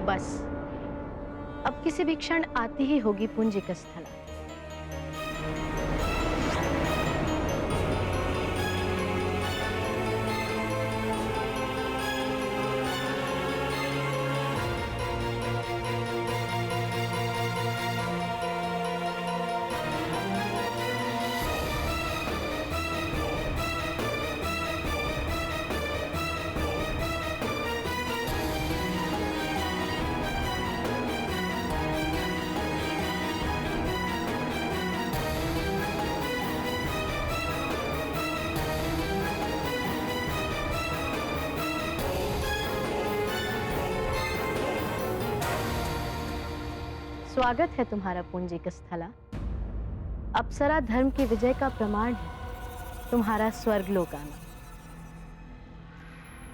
बस अब किसी भी क्षण आती ही होगी पुंजिक स्थला। स्वागत है तुम्हारा पुंजिक स्थला। अप्सरा धर्म की विजय का प्रमाण है तुम्हारा स्वर्गलोक आना।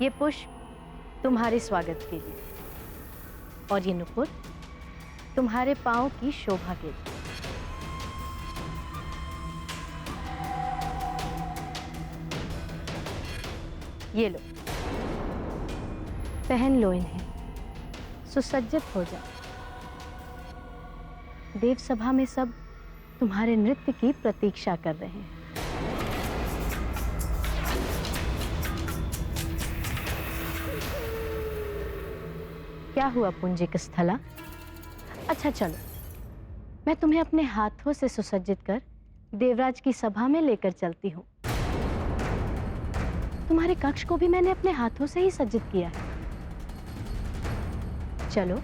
ये पुष्प तुम्हारे स्वागत के लिए और ये नुपुर तुम्हारे पांव की शोभा के लिए। ये लो, पहन लो इन्हें, सुसज्जित हो जाओ। देव सभा में सब तुम्हारे नृत्य की प्रतीक्षा कर रहे हैं। क्या हुआ पुंजिक स्थला? अच्छा चलो, मैं तुम्हें अपने हाथों से सुसज्जित कर देवराज की सभा में लेकर चलती हूँ। तुम्हारे कक्ष को भी मैंने अपने हाथों से ही सज्जित किया है। चलो।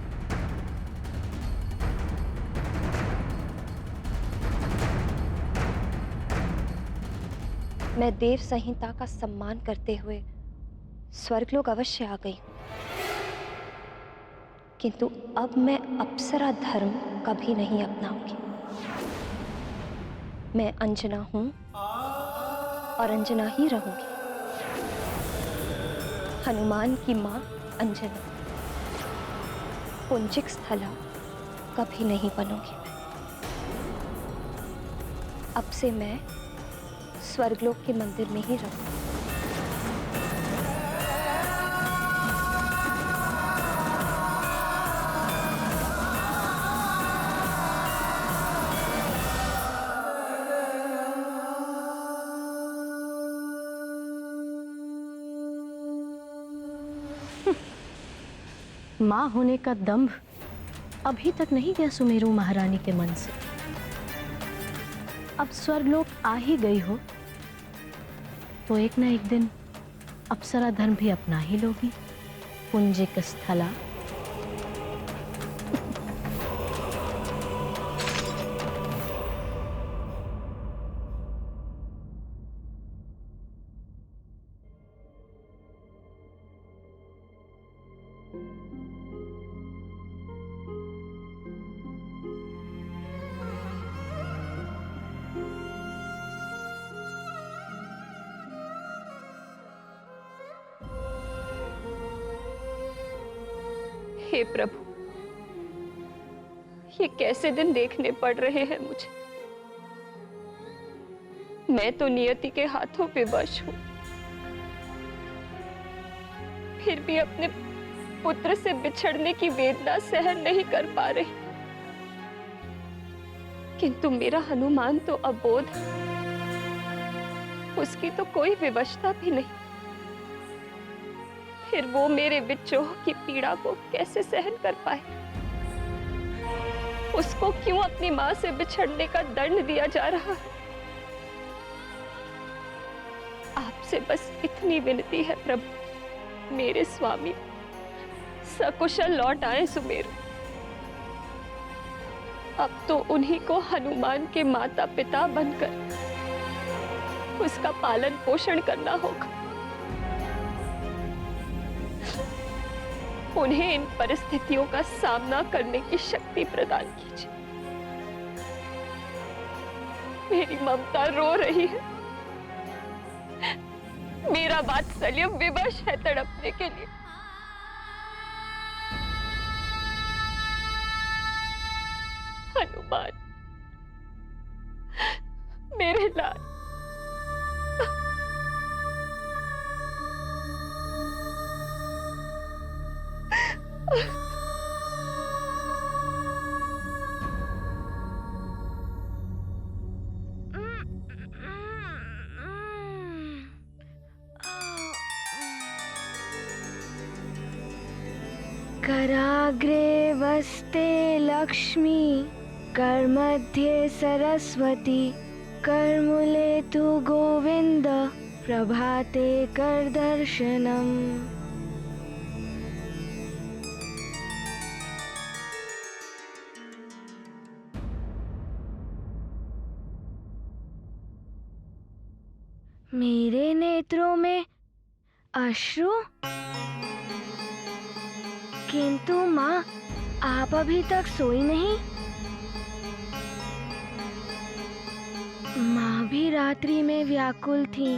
मैं देव संहिता का सम्मान करते हुए स्वर्गलोक अवश्य आ गई हूं, किंतु अब मैं अप्सरा धर्म कभी नहीं अपनाऊंगी। मैं अंजना हूं और अंजना ही रहूंगी। हनुमान की मां अंजना, पुंजिक स्थला कभी नहीं बनूंगी मैं। अब से मैं स्वर्गलोक के मंदिर में ही रहूंगी। मां होने का दंभ अभी तक नहीं गया सुमेरु महारानी के मन से। अब स्वर्गलोक आ ही गई हो तो एक ना एक दिन अप्सरा धर्म भी अपना ही लोगी पुंजिक स्थला। हे प्रभु, ये कैसे दिन देखने पड़ रहे हैं मुझे। मैं तो नियति के हाथों पे वश हूं, फिर भी अपने पुत्र से बिछड़ने की वेदना सहन नहीं कर पा रही। किंतु मेरा हनुमान तो अबोध है, उसकी तो कोई विवशता भी नहीं। फिर वो मेरे विद्रोह की पीड़ा को कैसे सहन कर पाए? उसको क्यों अपनी मां से बिछड़ने का दंड दिया जा रहा है? आपसे बस इतनी विनती है प्रभु, मेरे स्वामी सकुशल लौट आए सुमेरु। अब तो उन्हीं को हनुमान के माता पिता बनकर उसका पालन पोषण करना होगा। उन्हें इन परिस्थितियों का सामना करने की शक्ति प्रदान कीजिए। मेरी ममता रो रही है, मेरा वात्सल्य विवश है तड़पने के लिए। हनुमान, मेरे लाल, कराग्रे वस्ते लक्ष्मी, करमध्ये सरस्वती, करमूले तु गोविंद, प्रभाते कर दर्शनम। मेरे नेत्रों में अश्रु? किंतु माँ, आप अभी तक सोई नहीं। माँ भी रात्रि में व्याकुल थी।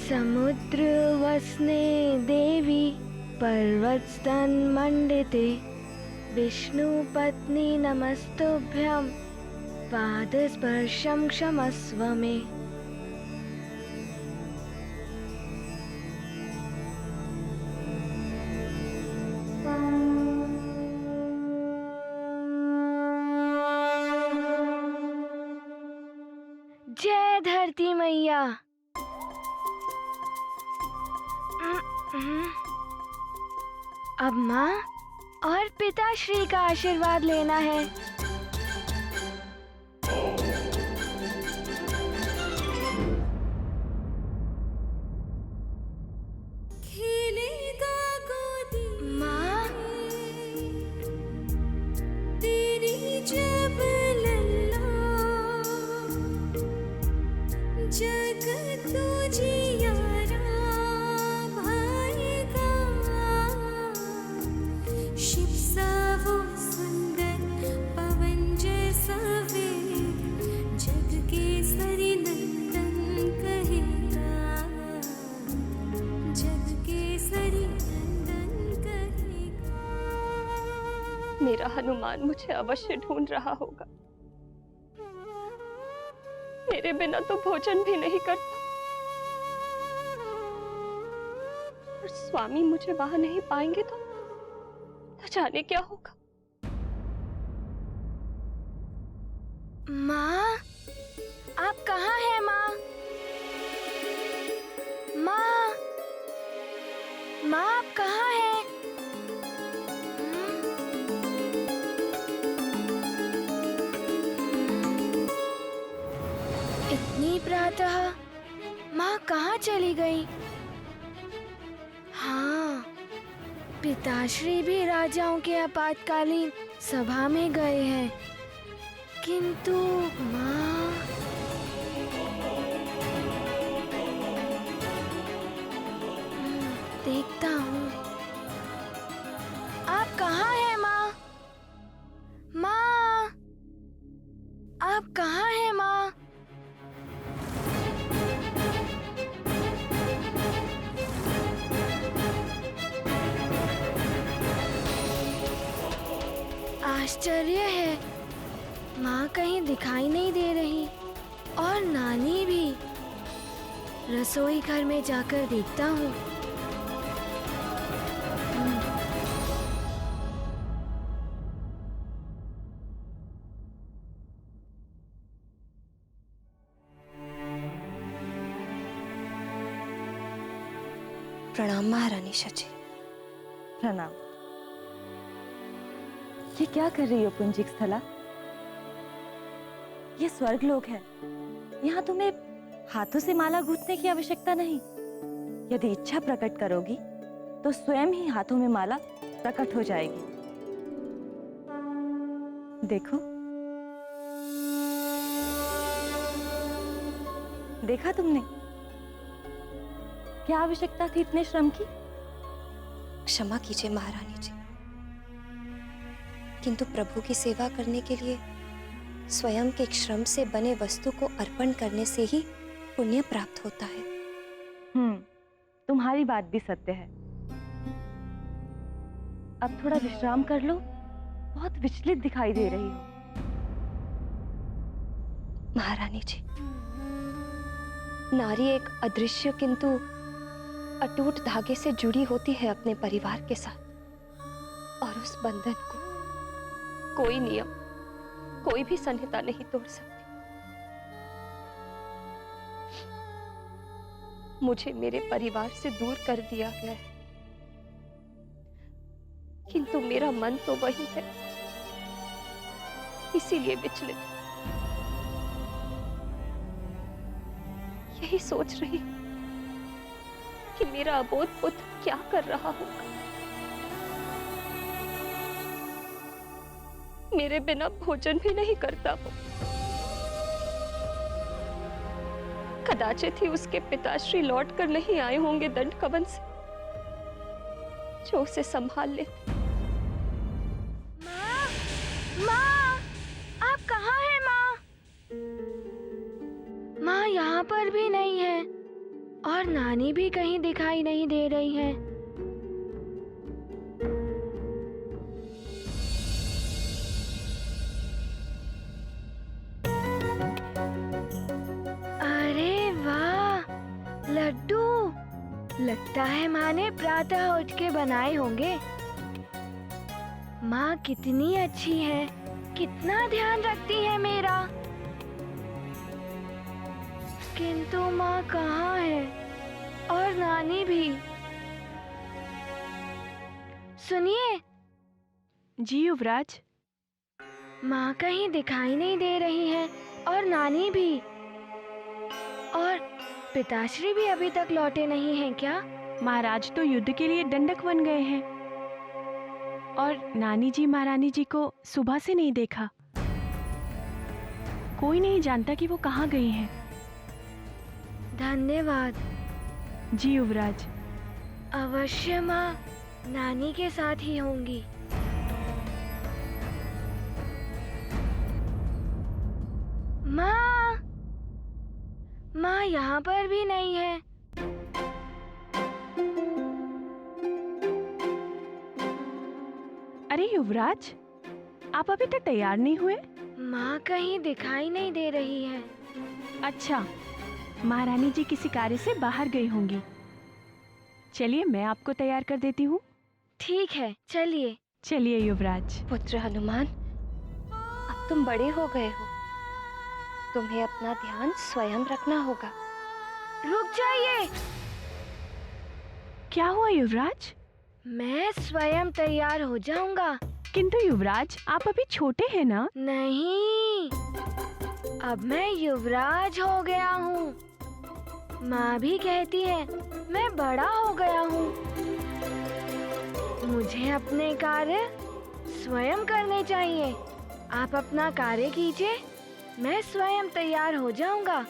समुद्र वसने देवी, पर्वतस्तन मंडिते, विष्णु पत्नी नमस्तुभ्यं, पाद स्पर्शं क्षमस्व मे। जय धरती मैया। अब माँ और पिताश्री का आशीर्वाद लेना है। माँ, तेरी जब लल्ला, जग तुझियारा भाएगा। शिव सा वो सुंदर पवन जैसा वेग, जग के सरी नंदन कहेगा, जग के सरी नंदन कहेगा। मेरा हनुमान मुझे अवश्य ढूंढ रहा होगा। मेरे बिना तो भोजन भी नहीं करता, और स्वामी मुझे वहां नहीं पाएंगे तो जाने क्या होगा। माँ, आप कहाँ हैं माँ? माँ, माँ आप कहाँ हैं? इतनी प्रातः माँ कहाँ चली गई? हाँ, पिताश्री भी राजाओं के आपातकालीन सभा में गए हैं, किंतु माँ। देखता हूँ। आप कहाँ हैं माँ? माँ, आप कहाँ हैं माँ? आश्चर्य है, माँ कहीं दिखाई नहीं दे रही, और नानी भी। रसोई घर में जाकर देखता हूँ। प्रणाम महारानी शची। प्रणाम। ये क्या कर रही हो पुंजिक स्थला? ये स्वर्गलोक है। यहाँ तुम्हें हाथों से माला गूंथने की आवश्यकता नहीं। यदि इच्छा प्रकट करोगी तो स्वयं ही हाथों में माला प्रकट हो जाएगी। देखो, देखा तुमने? क्या आवश्यकता थी इतने श्रम की? क्षमा कीजिए महारानी जी, किंतु प्रभु की सेवा करने के लिए स्वयं के श्रम से बने वस्तु को अर्पण करने से ही पुण्य प्राप्त होता है। तुम्हारी बात भी सत्य है। अब थोड़ा विश्राम कर लो। बहुत विचलित दिखाई दे रही हो। महारानी जी, नारी एक अदृश्य किंतु अटूट धागे से जुड़ी होती है अपने परिवार के साथ, और उस बंधन को कोई नियम, कोई भी संहिता नहीं तोड़ सकती। मुझे मेरे परिवार से दूर कर दिया गया है, किंतु मेरा मन तो वही है, इसीलिए विचलित हूं। यही सोच रही हूं कि मेरा अबोध पुत्र क्या कर रहा होगा, मेरे बिना भोजन भी नहीं करता वो। कदाचित ही उसके पिताश्री लौट कर नहीं आए होंगे दंड कवन से, जो उसे संभाल लेते। माँ, माँ, आप कहाँ हैं माँ? माँ यहाँ पर भी नहीं है और नानी भी कहीं दिखाई नहीं दे रही है। अरे वाह, लड्डू! लगता है माँ ने प्रातः उठ के बनाए होंगे। माँ कितनी अच्छी है, कितना ध्यान रखती है मेरा। किंतु माँ कहाँ है? और नानी भी। सुनिए। जी युवराज। माँ कहीं दिखाई नहीं दे रही है और नानी भी। और पिताश्री भी अभी तक लौटे नहीं हैं क्या? महाराज तो युद्ध के लिए दंडक बन गए हैं और नानी जी महारानी जी को सुबह से नहीं देखा। कोई नहीं जानता कि वो कहाँ गई हैं। धन्यवाद। जी युवराज। अवश्य माँ नानी के साथ ही होंगी। माँ, माँ यहाँ पर भी नहीं है। अरे युवराज, आप अभी तक तैयार नहीं हुए? माँ कहीं दिखाई नहीं दे रही है। अच्छा, महारानी जी किसी कार्य से बाहर गई होंगी। चलिए मैं आपको तैयार कर देती हूँ। ठीक है, चलिए। चलिए युवराज। पुत्र हनुमान, अब तुम बड़े हो गए हो, तुम्हें अपना ध्यान स्वयं रखना होगा। रुक जाइए। क्या हुआ युवराज? मैं स्वयं तैयार हो जाऊंगा। किंतु युवराज, आप अभी छोटे हैं ना? नहीं, अब मैं युवराज हो गया हूँ। माँ भी कहती है मैं बड़ा हो गया हूँ। मुझे अपने कार्य स्वयं करने चाहिए। आप अपना कार्य कीजिए, मैं स्वयं तैयार हो जाऊंगा।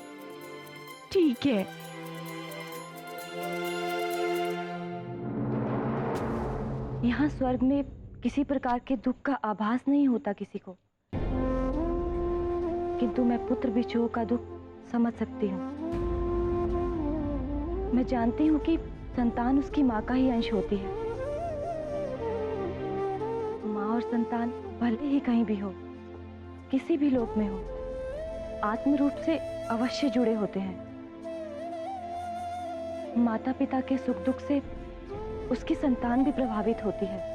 ठीक है। यहाँ स्वर्ग में किसी प्रकार के दुख का आभास नहीं होता किसी को, किंतु मैं पुत्र विछोह का दुख समझ सकती हूँ। मैं जानती हूँ कि संतान उसकी माँ का ही अंश होती है। माँ और संतान भले ही कहीं भी हो, किसी भी लोक में हो, आत्म रूप से अवश्य जुड़े होते हैं। माता पिता के सुख दुख से उसकी संतान भी प्रभावित होती है।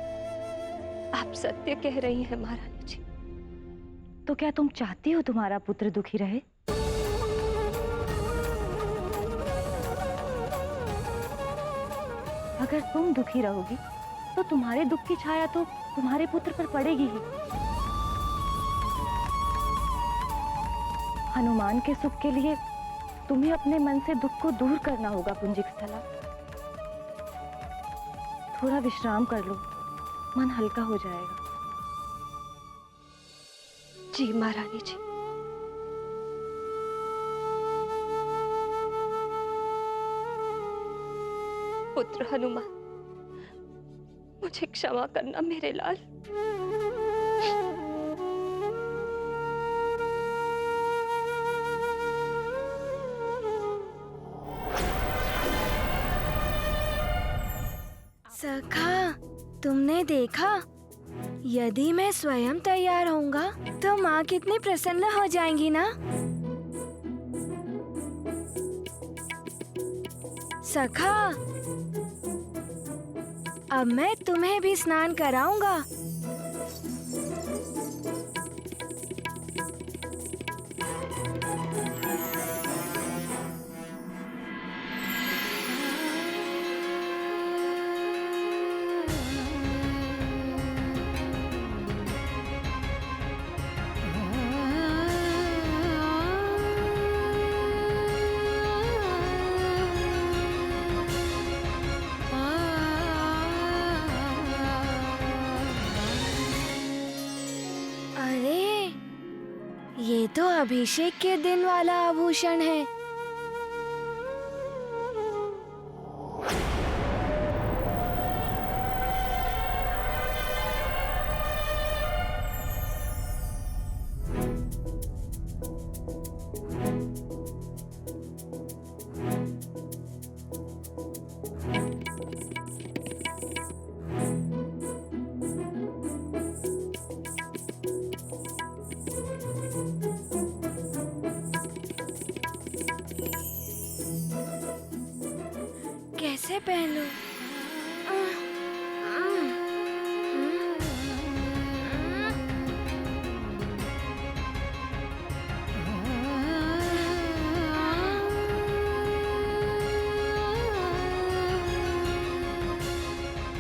आप सत्य कह रही हैं महारानी जी। तो क्या तुम चाहती हो तुम्हारा पुत्र दुखी रहे? अगर तुम दुखी रहोगी तो तुम्हारे दुख की छाया तो तुम्हारे पुत्र पर पड़ेगी ही। हनुमान के सुख के लिए तुम्हें अपने मन से दुख को दूर करना होगा पुंजिक स्थला। थोड़ा विश्राम कर लो, मन हल्का हो जाएगा। जी महारानी जी। पुत्र हनुमान, मुझे क्षमा करना मेरे लाल। सखा, तुमने देखा? यदि मैं स्वयं तैयार होऊंगा तो माँ कितनी प्रसन्न हो जाएंगी ना। सखा, अब मैं तुम्हें भी स्नान कराऊंगा। अरे, ये तो अभिषेक के दिन वाला आभूषण है। कैसे पहनूं?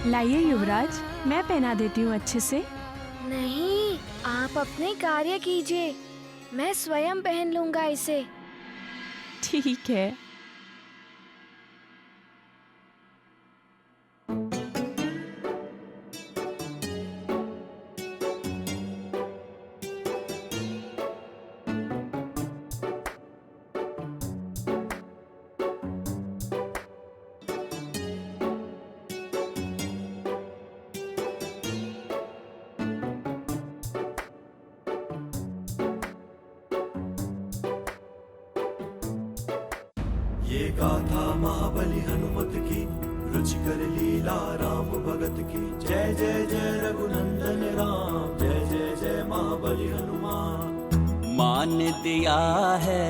लाइए युवराज, मैं पहना देती हूँ अच्छे से। नहीं, आप अपने कार्य कीजिए, मैं स्वयं पहन लूंगा इसे। ठीक है। ये गाथा महाबली हनुमत की, रुचिकर लीला राम भगत की। जय जय जय रघुनंदन राम, जय जय जय महाबली हनुमान। मान दिया है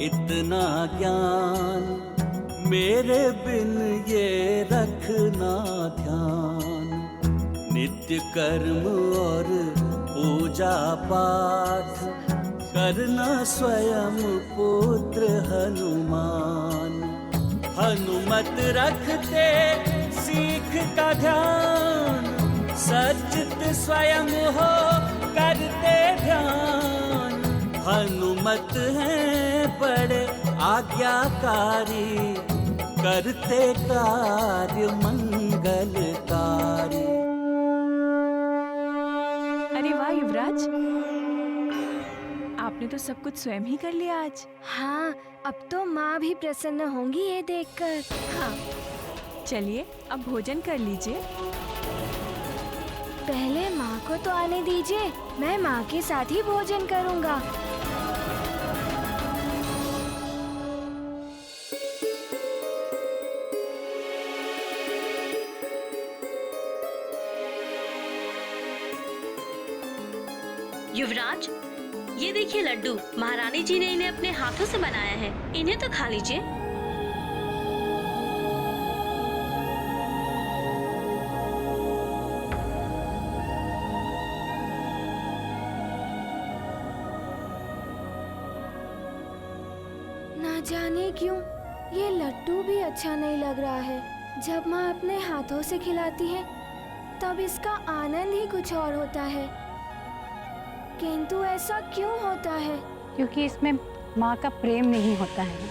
इतना ज्ञान, मेरे बिन ये रखना ध्यान। नित्य कर्म और पूजा पाठ, करना स्वयं पुत्र हनुमान। हनुमत रखते सीख का ध्यान, सचित स्वयं हो करते ध्यान। हनुमत हैं बड़े आज्ञाकारी, करते कार्य मंगलकारी। अरे वाह युवराज, आपने तो सब कुछ स्वयं ही कर लिया आज। हाँ, अब तो माँ भी प्रसन्न होंगी ये देखकर। हाँ, चलिए अब भोजन कर लीजिए। पहले माँ को तो आने दीजिए, मैं माँ के साथ ही भोजन करूँगा। युवराज, ये देखिए लड्डू, महारानी जी ने इन्हें अपने हाथों से बनाया है, इन्हें तो खा लीजिए। ना जाने क्यों ये लड्डू भी अच्छा नहीं लग रहा है। जब माँ अपने हाथों से खिलाती है तब इसका आनंद ही कुछ और होता है, किंतु ऐसा क्यों होता है? क्योंकि इसमें माँ का प्रेम नहीं होता है।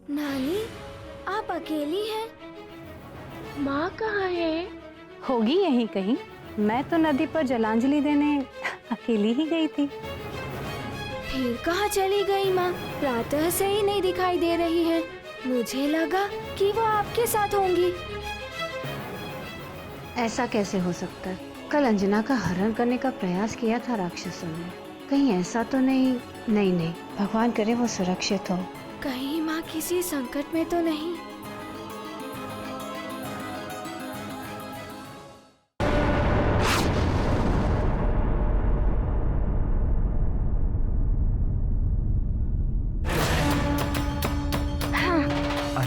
नानी, आप अकेली हैं? माँ कहाँ है? होगी यहीं कहीं। मैं तो नदी पर जलांजलि देने अकेली ही गई थी। फिर कहाँ चली गई माँ? प्रातः से ही नहीं दिखाई दे रही है। मुझे लगा कि वो आपके साथ होंगी। ऐसा कैसे हो सकता है? कल अंजना का हरण करने का प्रयास किया था राक्षसों ने। कहीं ऐसा तो नहीं? नहीं, भगवान करे वो सुरक्षित हो। कहीं माँ किसी संकट में तो नहीं?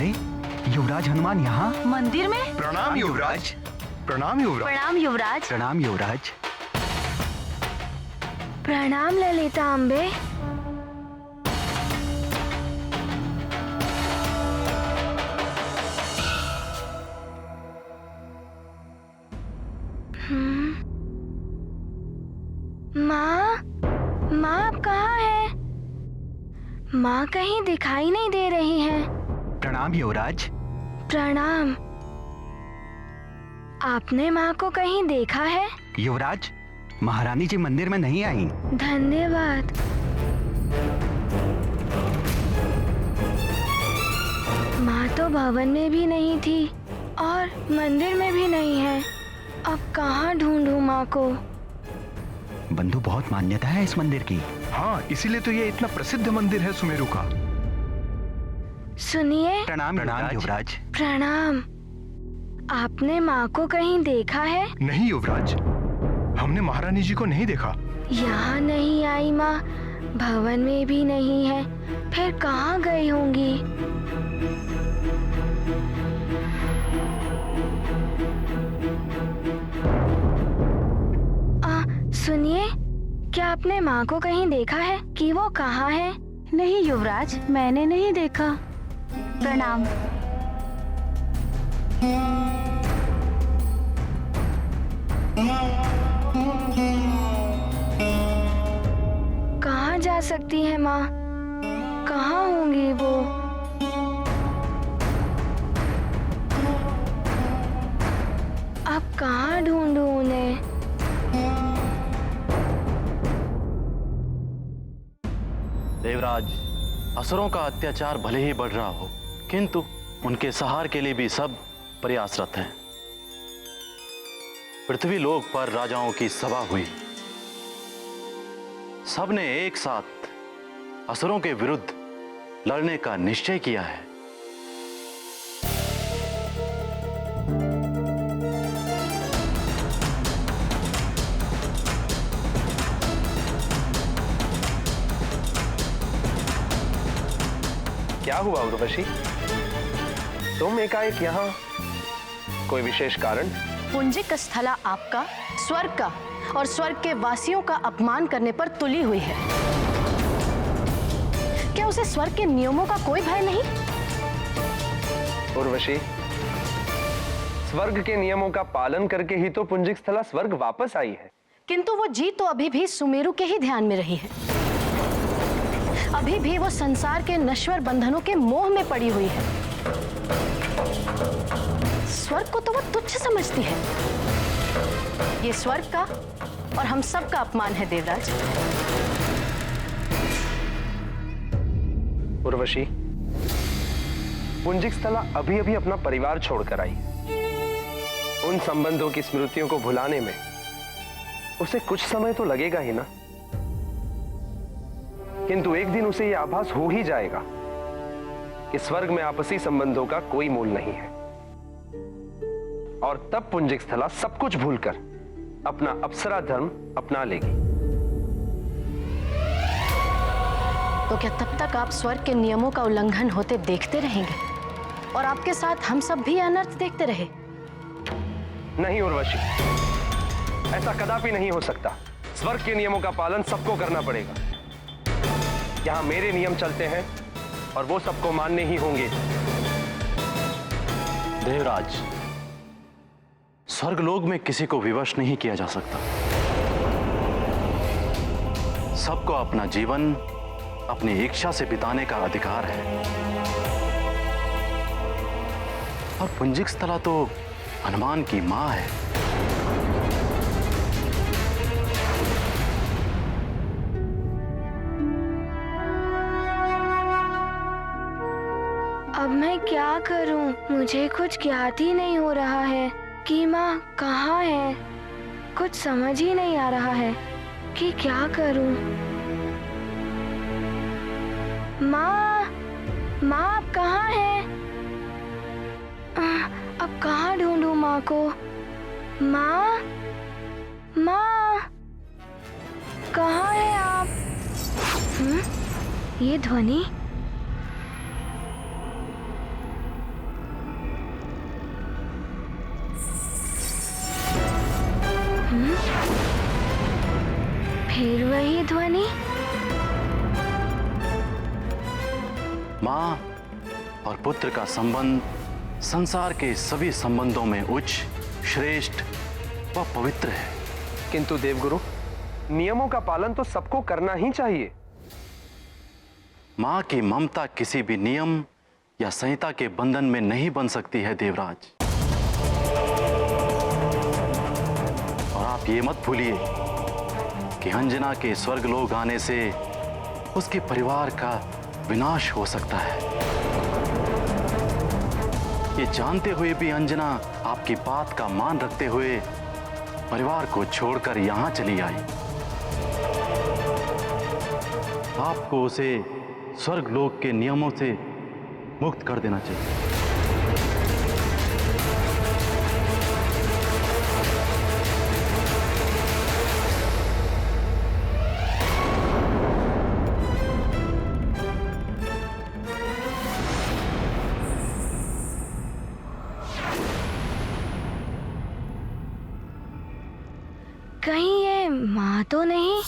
अरे युवराज हनुमान यहाँ मंदिर में? प्रणाम युवराज। प्रणाम युवराज। प्रणाम युवराज। प्रणाम युवराज। प्रणाम ललिता अम्बे। माँ, माँ आप कहाँ हैं? माँ कहीं दिखाई नहीं दे रही हैं। प्रणाम युवराज। प्रणाम। आपने माँ को कहीं देखा है? युवराज, महारानी जी मंदिर में नहीं आई। धन्यवाद। माँ तो भवन में भी नहीं थी और मंदिर में भी नहीं है। अब कहाँ ढूंढूं माँ को? बंधु, बहुत मान्यता है इस मंदिर की। हाँ, इसीलिए तो ये इतना प्रसिद्ध मंदिर है सुमेरु का। सुनिए। प्रणाम युवराज। प्रणाम। आपने माँ को कहीं देखा है? नहीं युवराज, हमने महारानी जी को नहीं देखा। यहाँ नहीं आई माँ, भवन में भी नहीं है, फिर कहाँ गई होंगी? सुनिए, क्या आपने माँ को कहीं देखा है कि वो कहाँ है? नहीं युवराज, मैंने नहीं देखा। प्रणाम। कहाँ जा सकती है माँ? कहाँ होंगी वो? अब कहाँ ढूंढूं उन्हें? देवराज, असुरों का अत्याचार भले ही बढ़ रहा हो, किंतु उनके सहार के लिए भी सब प्रयासरत हैं। पृथ्वी लोक पर राजाओं की सभा हुई। सबने एक साथ असुरों के विरुद्ध लड़ने का निश्चय किया है। क्या हुआ उर्वशी? तुम एकाएक यहाँ, कोई विशेष कारण? पुंजिक स्थला आपका, स्वर्ग का और स्वर्ग के वासियों का अपमान करने पर तुली हुई है। क्या उसे स्वर्ग के नियमों का कोई भय नहीं? उर्वशी, स्वर्ग के नियमों का पालन करके ही तो पुंजिक स्थला स्वर्ग वापस आई है। किंतु वो जीत तो अभी भी सुमेरु के ही ध्यान में रही है। अभी भी वो संसार के नश्वर बंधनों के मोह में पड़ी हुई है। स्वर्ग को तो वो तुच्छ समझती है। ये स्वर्ग का और हम सब का अपमान है देवराज। उर्वशी, पुंजिक स्थला अभी अभी अपना परिवार छोड़कर आई। उन संबंधों की स्मृतियों को भुलाने में उसे कुछ समय तो लगेगा ही ना। किंतु एक दिन उसे यह आभास हो ही जाएगा कि स्वर्ग में आपसी संबंधों का कोई मूल नहीं है, और तब पुंजिक स्थला सब कुछ भूलकर अपना अप्सरा धर्म अपना लेगी। तो क्या तब तक आप स्वर्ग के नियमों का उल्लंघन होते देखते रहेंगे और आपके साथ हम सब भी अनर्थ देखते रहे? नहीं उर्वशी, ऐसा कदापि नहीं हो सकता। स्वर्ग के नियमों का पालन सबको करना पड़ेगा। यहाँ मेरे नियम चलते हैं और वो सबको मानने ही होंगे। देवराज, स्वर्गलोक में किसी को विवश नहीं किया जा सकता। सबको अपना जीवन अपनी इच्छा से बिताने का अधिकार है। और पुंजिक स्थला तो हनुमान की मां है। अब मैं क्या करूं? मुझे कुछ ज्ञात ही नहीं हो रहा है कि माँ कहाँ है। कुछ समझ ही नहीं आ रहा है कि क्या करूं। माँ, माँ आप कहाँ हैं? अब कहाँ ढूंढूं माँ को? माँ, माँ, कहाँ है आप? ये ध्वनि फिर वही ध्वनि। माँ और पुत्र का संबंध संसार के सभी संबंधों में उच्च, श्रेष्ठ व पवित्र है। किंतु देवगुरु, नियमों का पालन तो सबको करना ही चाहिए। माँ की ममता किसी भी नियम या संहिता के बंधन में नहीं बन सकती है देवराज। और आप ये मत भूलिए कि अंजना के स्वर्गलोक आने से उसके परिवार का विनाश हो सकता है। ये जानते हुए भी अंजना आपकी बात का मान रखते हुए परिवार को छोड़कर यहां चली आई। आपको उसे स्वर्गलोक के नियमों से मुक्त कर देना चाहिए। कहीं ये माँ तो नहीं?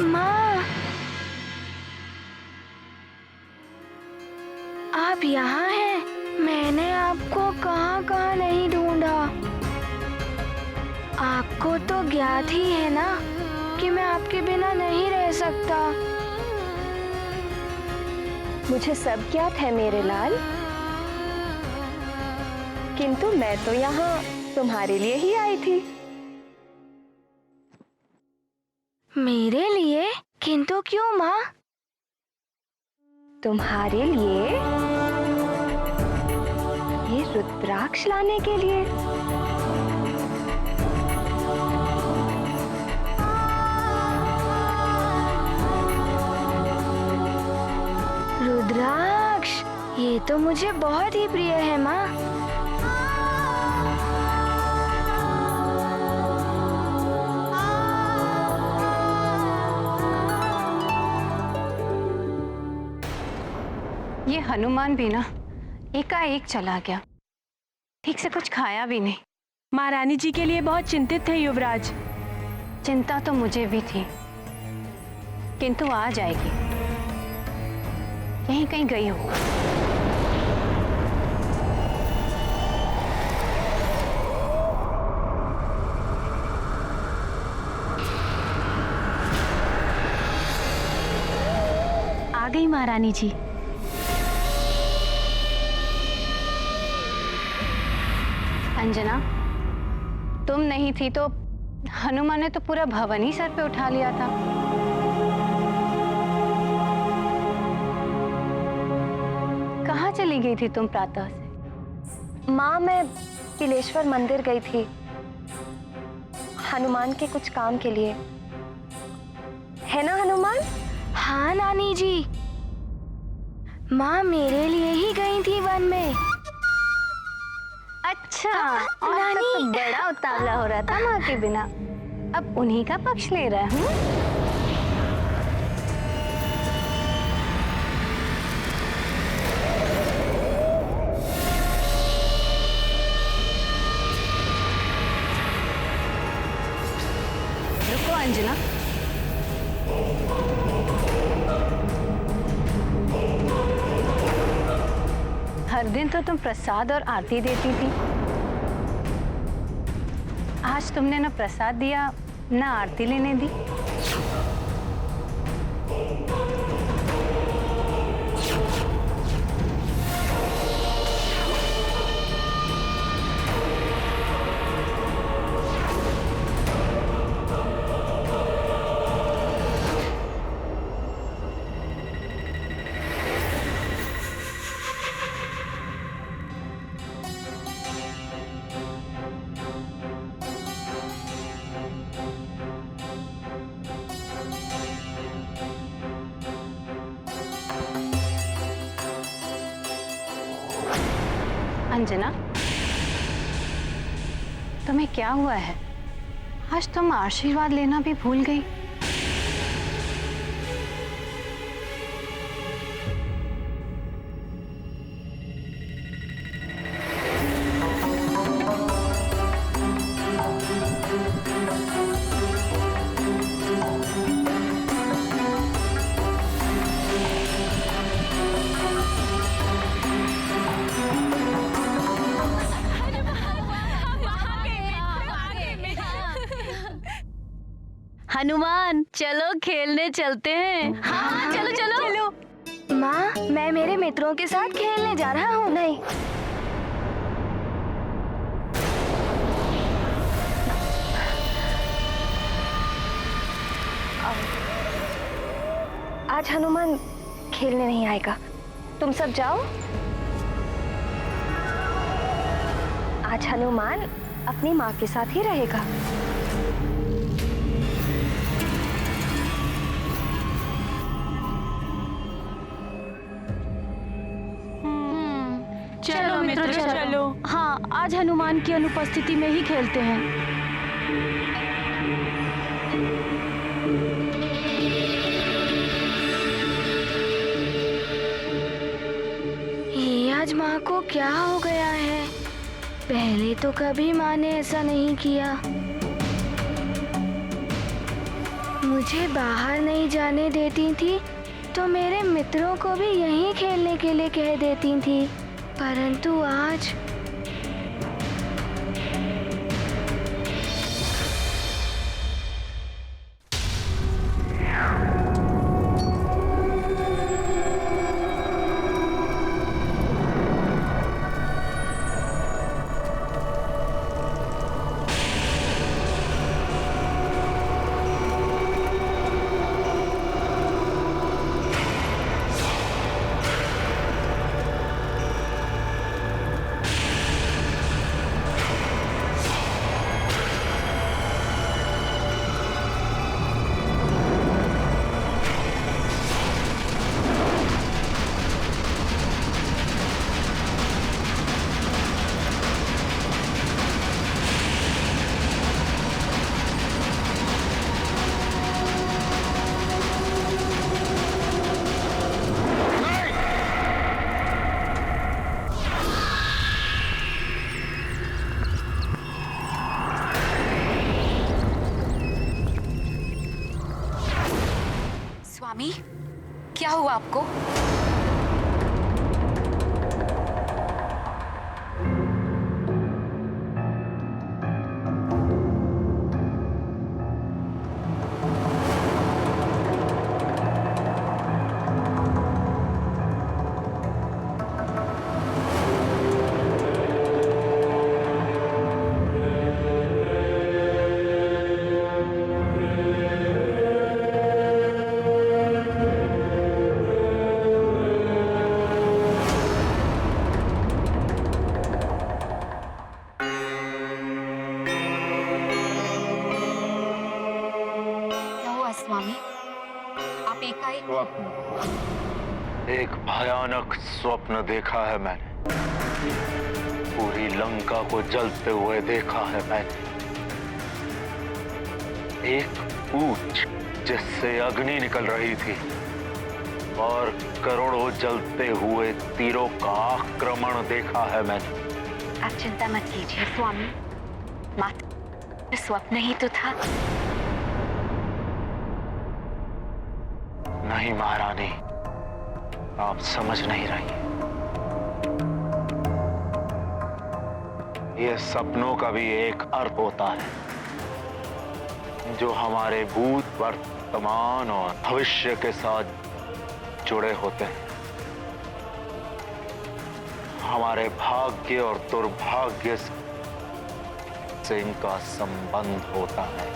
माँ? आप यहाँ हैं? मैंने आपको कहाँ नहीं ढूंढा। आपको तो ज्ञात ही है ना कि मैं आपके बिना नहीं रह सकता। मुझे सब ज्ञात है मेरे लाल, किंतु मैं तो यहाँ तुम्हारे लिए ही आई थी। मेरे लिए? किंतु क्यों माँ? तुम्हारे लिए ये रुद्राक्ष लाने के लिए। रुद्राक्ष, ये तो मुझे बहुत ही प्रिय है माँ। ये हनुमान भी ना एकाएक चला गया, ठीक से कुछ खाया भी नहीं। महारानी जी के लिए बहुत चिंतित थे युवराज। चिंता तो मुझे भी थी, किंतु आ जाएगी। यहीं कहीं गई हो। आ गई महारानी जी। अंजना, तुम नहीं थी तो हनुमान ने तो पूरा भवन ही सर पे उठा लिया था। कहाँ चली गई थी तुम प्रातः से? माँ, मैं किलेश्वर मंदिर गई थी हनुमान के कुछ काम के लिए। है ना हनुमान? हाँ नानी जी, माँ मेरे लिए ही गई थी वन में। अच्छा, और तब तो बड़ा उतावला हो रहा था माँ के बिना, अब उन्हीं का पक्ष ले रहा हूँ। रुको अंजना, हर दिन तो तुम प्रसाद और आरती देती थी, आज तुमने ना प्रसाद दिया ना आरती लेने दी। अंजना, तुम्हें क्या हुआ है? आज तुम आशीर्वाद लेना भी भूल गई। हनुमान, चलो खेलने चलते हैं। हाँ, चलो चलो चलो। माँ, मैं मेरे मित्रों के साथ खेलने जा रहा हूँ। नहीं, आज हनुमान खेलने नहीं आएगा। तुम सब जाओ। आज हनुमान अपनी माँ के साथ ही रहेगा। चलो मित्रों चलो। हाँ, आज हनुमान की अनुपस्थिति में ही खेलते हैं। ये आज माँ को क्या हो गया है? पहले तो कभी माँ ने ऐसा नहीं किया। मुझे बाहर नहीं जाने देती थी तो मेरे मित्रों को भी यहीं खेलने के लिए कह देती थी, परंतु आज स्वामी, क्या हुआ आपको? स्वामी, आप एकाएक एक भयानक स्वप्न देखा है मैंने। पूरी लंका को जलते हुए देखा है मैंने। एक पूंछ जिससे अग्नि निकल रही थी और करोड़ों जलते हुए तीरों का आक्रमण देखा है मैंने। आप चिंता मत कीजिए स्वामी, मात्र स्वप्न ही तो था। नहीं महारानी, आप समझ नहीं रही। ये सपनों का भी एक अर्थ होता है जो हमारे भूत, वर्तमान और भविष्य के साथ जुड़े होते हैं। हमारे भाग्य और दुर्भाग्य से इनका संबंध होता है।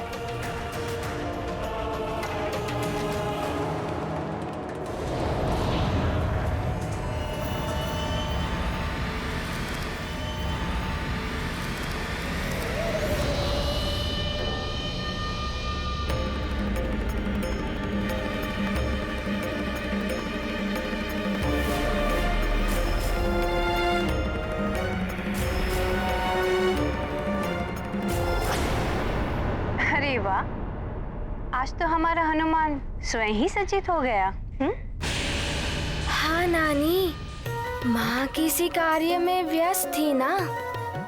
अरे वाह, आज तो हमारा हनुमान स्वयं ही सचेत हो गया। हाँ नानी, माँ किसी कार्य में व्यस्त थी ना,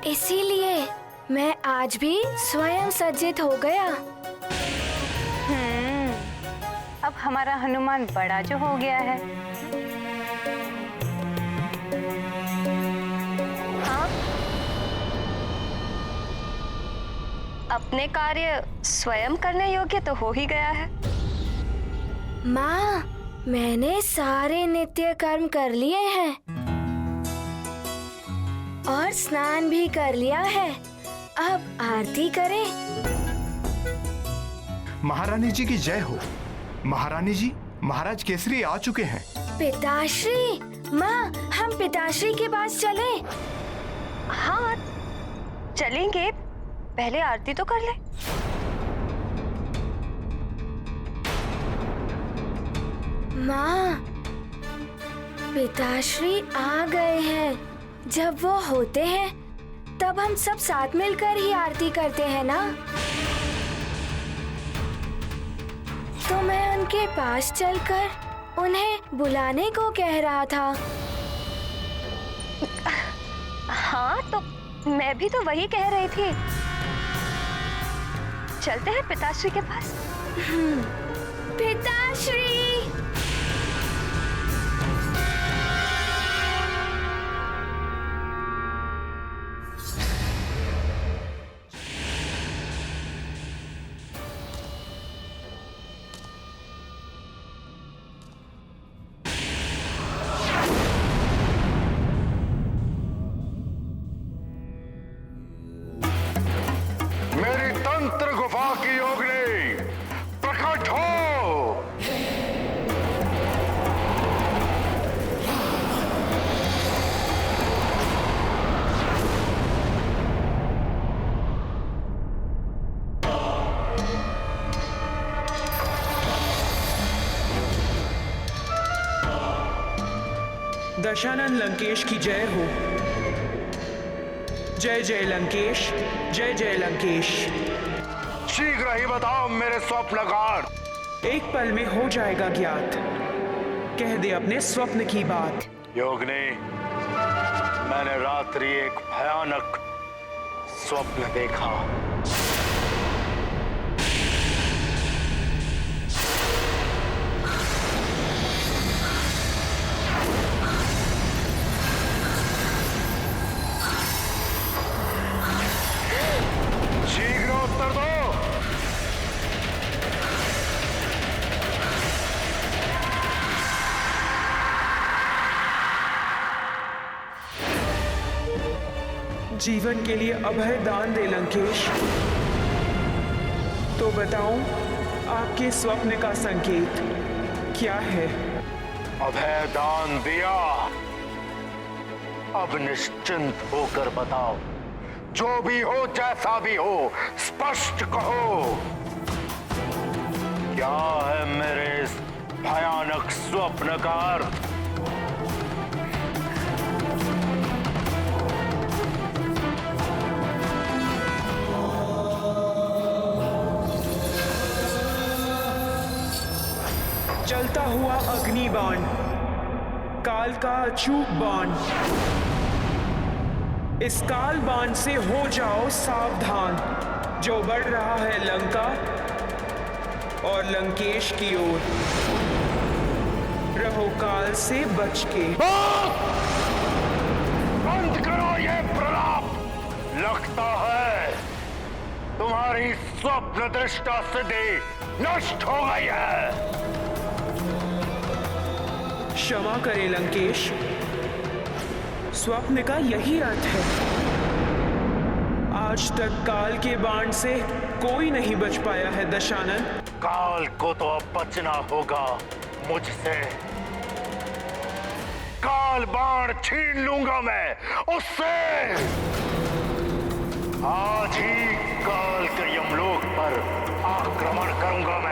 इसीलिए मैं आज भी स्वयं सज्जित हो गया। अब हमारा हनुमान बड़ा जो हो गया है। हाँ, अपने कार्य स्वयं करने योग्य तो हो ही गया है। माँ, मैंने सारे नित्य कर्म कर लिए हैं और स्नान भी कर लिया है। अब आरती करें। महारानी जी की जय हो। महारानी जी, महाराज केसरी आ चुके हैं। पिताश्री, माँ, हम पिताश्री के पास चलें? हाँ, चलेंगे। पहले आरती तो कर ले। माँ, पिताश्री आ गए हैं। जब वो होते हैं तब हम सब साथ मिलकर ही आरती करते हैं ना। तो मैं उनके पास चलकर उन्हें बुलाने को कह रहा था। हाँ, तो मैं भी तो वही कह रही थी। चलते हैं पिताश्री के पास। पिताश्री! मेरी तंत्र गुफा की योगिनी प्रकट हो। दशानन लंकेश की जय हो। जय जय लंकेश, जय जय लंकेश। शीघ्र ही बताओ मेरे स्वप्नकार। एक पल में हो जाएगा ज्ञात। कह दे अपने स्वप्न की बात। योगिनी, मैंने रात्रि एक भयानक स्वप्न देखा। शीघ्र उत्तर दो। जीवन के लिए अभय दान दे लंकेश। तो बताऊं, आपके स्वप्न का संकेत क्या है? अभय दान दिया। अब निश्चिंत होकर बताओ। जो भी हो, जैसा भी हो, स्पष्ट कहो। क्या है मेरे इस भयानक स्वप्न का अर्थ? चलता हुआ अग्नि बाण, काल का अचूक बाण। इस काल बाण से हो जाओ सावधान, जो बढ़ रहा है लंका और लंकेश की ओर। रहो काल से बच के। बंद करो ये प्रलाप। लगता है तुम्हारी स्वप्न दृष्टा सिद्धि नष्ट हो गई है। क्षमा करें लंकेश, स्वप्न का यही अर्थ है। आज तक काल के बाण से कोई नहीं बच पाया है दशानन। काल को तो अब बचना होगा मुझसे। काल बाण छीन लूंगा मैं उससे। आज ही काल के यमलोक पर आक्रमण करूंगा मैं।